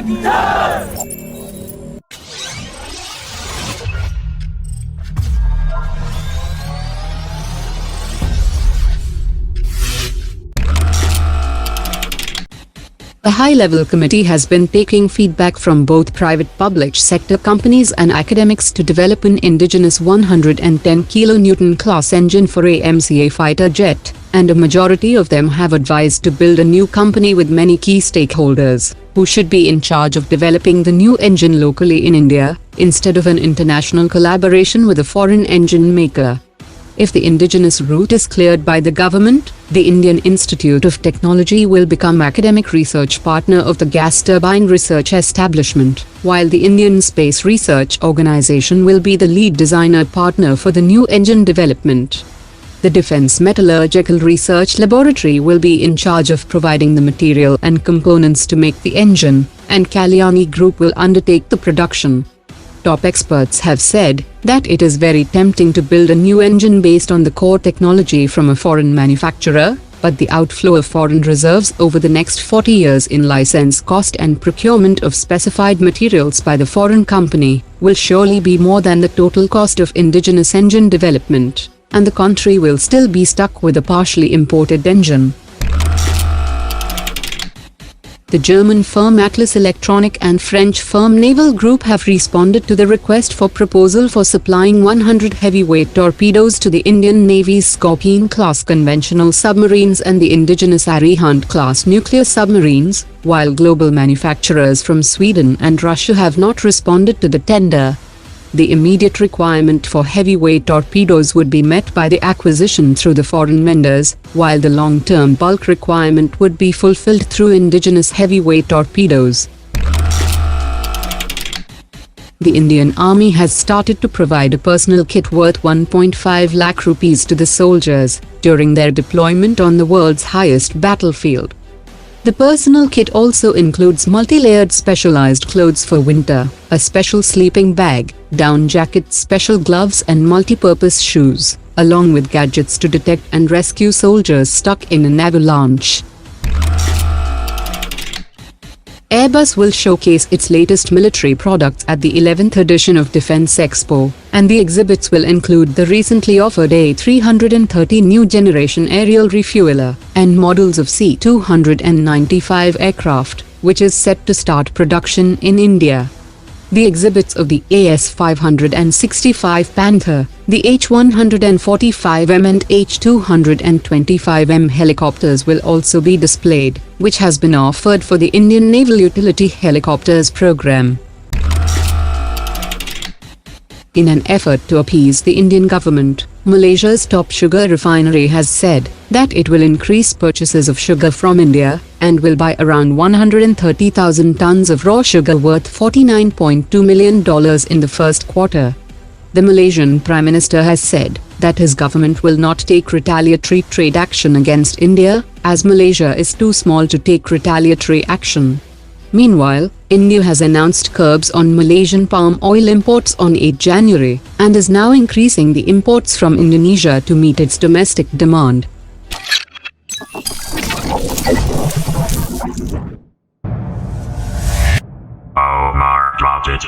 A high-level committee has been taking feedback from both private public sector companies and academics to develop an indigenous 110 kN class engine for AMCA fighter jet, and a majority of them have advised to build a new company with many key stakeholders, who should be in charge of developing the new engine locally in India, instead of an international collaboration with a foreign engine maker. If the indigenous route is cleared by the government, the Indian Institute of Technology will become academic research partner of the gas turbine research establishment, while the Indian Space Research Organization will be the lead designer partner for the new engine development. The Defense Metallurgical Research Laboratory will be in charge of providing the material and components to make the engine, and Kalyani Group will undertake the production. Top experts have said that it is very tempting to build a new engine based on the core technology from a foreign manufacturer, but the outflow of foreign reserves over the next 40 years in license cost and procurement of specified materials by the foreign company will surely be more than the total cost of indigenous engine development, and the country will still be stuck with a partially imported engine. The German firm Atlas Electronic and French firm Naval Group have responded to the request for proposal for supplying 100 heavyweight torpedoes to the Indian Navy's Scorpene class conventional submarines and the indigenous Arihant class nuclear submarines, while global manufacturers from Sweden and Russia have not responded to the tender. The immediate requirement for heavyweight torpedoes would be met by the acquisition through the foreign vendors, while the long-term bulk requirement would be fulfilled through indigenous heavyweight torpedoes. The Indian Army has started to provide a personal kit worth 1.5 lakh rupees to the soldiers during their deployment on the world's highest battlefield. The personal kit also includes multi-layered specialized clothes for winter, a special sleeping bag, down jacket, special gloves and multi-purpose shoes, along with gadgets to detect and rescue soldiers stuck in an avalanche. Airbus will showcase its latest military products at the 11th edition of Defence Expo, and the exhibits will include the recently offered A330 new generation aerial refueler, and models of C-295 aircraft, which is set to start production in India. The exhibits of the AS-565 Panther, the H-145M and H-225M helicopters will also be displayed, which has been offered for the Indian Naval Utility Helicopters program. In an effort to appease the Indian government, Malaysia's top sugar refinery has said that it will increase purchases of sugar from India and will buy around 130,000 tons of raw sugar worth $49.2 million in the first quarter. The Malaysian Prime Minister has said that his government will not take retaliatory trade action against India, as Malaysia is too small to take retaliatory action. Meanwhile, India has announced curbs on Malaysian palm oil imports on 8 January and is now increasing the imports from Indonesia to meet its domestic demand. Omar dropped it.